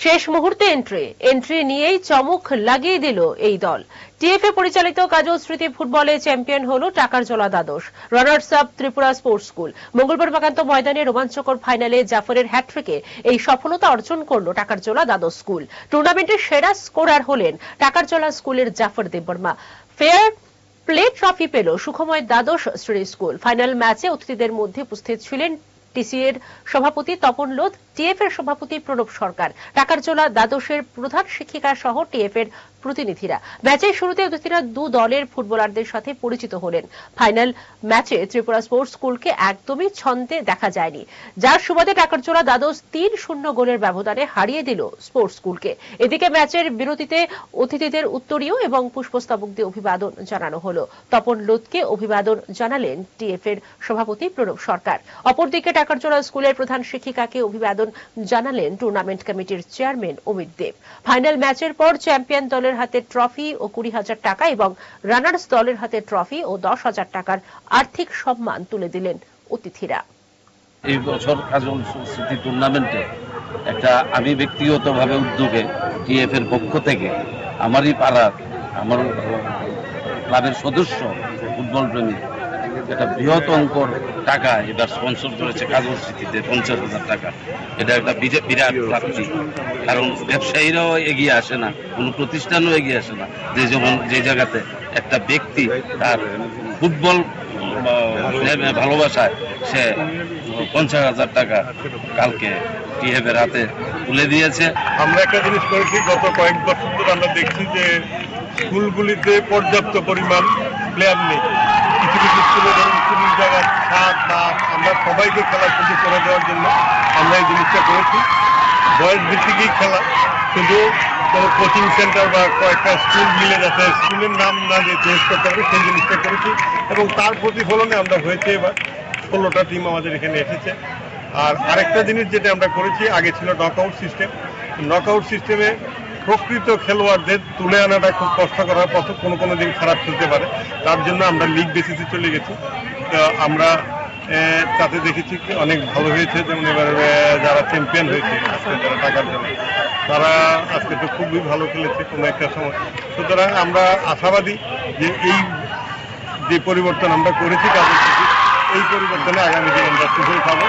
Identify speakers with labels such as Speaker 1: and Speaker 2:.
Speaker 1: শেষ মুহূর্তে এন্ট্রি নিয়েই চমক লাগিয়ে দিল এই দল। টিএফএ পরিচালিত কাজল স্মৃতি ফুটবলে চ্যাম্পিয়ন হলো টাকারজলা দ্বাদশ। Runners up Tripura sports school. মঙ্গলবার বাগান্ত ময়দানে রোমাঞ্চকর ফাইনালে জাফরের হ্যাট্রিকে এই সফলতা অর্জন করল টাকারজলা দ্বাদশ স্কুল। টুর্নামেন্টের সেরা স্কোরার হলেন টাকারজলা স্কুলের Jafar Debbarma. Fair play trophy পেল সুখময় দ্বাদশ শ্রেণী স্কুল। ফাইনাল ম্যাচে অতিথিদের মধ্যে উপস্থিত ছিলেন টিসি এর সভাপতি তপন লোধ, টিএফ এর সভাপতি প্রণব সরকার, টাকারজলা দ্বাদশের প্রধান শিক্ষিকা সহ টিএফ এর প্রতিনিধিরা। ম্যাচের শুরুতে অতিথিরা দু দলের ফুটবলারদের সাথে পরিচিত হলেন। ফাইনাল ম্যাচে ত্রিপুরা স্পোর্টস স্কুলকে একদমই ছন্দে দেখা যায়নি, যার সুবাদে টাকারজলা দ্বাদশ ৩-০ গোলের ব্যবধানে হারিয়ে দিল স্পোর্টস স্কুলকে। এদিকে ম্যাচের বিরতিতে অতিথিদের উত্তরীয় এবং পুষ্পস্তবক দিয়ে অভিবাদন জানানো হলো। তপন লোধকে অভিবাদন জানালেন টিএফ এর সভাপতি প্রণব সরকার। অপরদিকে টাকারজলা স্কুলের প্রধান শিক্ষিকাকে অভিবাদন জানালেন টুর্নামেন্ট কমিটির চেয়ারম্যান অমিত দেব। ফাইনাল ম্যাচের পর চ্যাম্পিয়ন দলের হাতে ট্রফি ও ২০,০০০ টাকা এবং রানার্স দলের হাতে ট্রফি ও ১০,০০০ টাকার আর্থিক সম্মান তুলে দিলেন অতিথিরা।
Speaker 2: এই বছর কাজল স্মৃতি টুর্নামেন্টে একটা আমি ব্যক্তিগতভাবে উদ্যোগে টিএফ এর পক্ষ থেকে আমারই পাড়ার আমার ক্লাবের সদস্য ফুটবল প্রেমী একটা বৃহৎ অঙ্কর টাকা এবার স্পন্সর করেছে কাজল স্মৃতিতে ৫০,০০০ টাকা। এটা একটা বিরাট প্রাপ্তি, কারণ ব্যবসায়ীরাও এগিয়ে আসে না, কোনো প্রতিষ্ঠানও এগিয়ে আসে না যে জায়গাতে একটা ব্যক্তি তার ফুটবল ভালোবাসায় সে ৫০,০০০ টাকা কালকে টিএফ এর হাতে তুলে দিয়েছে।
Speaker 3: আমরা একটা জিনিস করেছি, গত কয়েক বছর ধরে আমরা দেখছি যে স্কুলগুলিতে পর্যাপ্ত পরিমাণ প্লেয়ার নেই। কিছু কিছু স্কুলে ধরুন ৩০ জায়গায় ৭ বা আমরা সবাইকে খেলার সুযোগ করে দেওয়ার জন্য আমরা এই জিনিসটা করেছি। বয়স ভিত্তিকই খেলা, শুধু কোচিং সেন্টার বা কয়েকটা স্কুল মিলে যাতে স্কুলের নাম না দিয়ে চেঞ্জ করতে পারে সেই জিনিসটা করেছি, এবং তার প্রতিফলনে আমরা হয়েছে এবার ১৬টা টিম আমাদের এখানে এসেছে। আর আরেকটা জিনিস যেটা আমরা করেছি, আগে ছিল নকআউট সিস্টেম। নকআউট সিস্টেমে প্রকৃত খেলোয়াড়দের তুলে আনাটা খুব কষ্টকর হয়, কোনো দিন খারাপ খেলতে পারে, তার জন্য আমরা লিগ বেসিসে চলে গেছি। তো আমরা তাতে দেখেছি কি অনেক ভালো হয়েছে। যেমন এবার যারা চ্যাম্পিয়ন হয়েছে আজকে, যারা টাকার জন্য, তারা আজকে তো খুবই ভালো খেলেছে কোনো একটা সময়। সুতরাং আমরা আশাবাদী যে এই যে পরিবর্তন আমরা করেছি কাজের, এই পরিবর্তনে আগামী দিনে আমরা সুফল পাবো।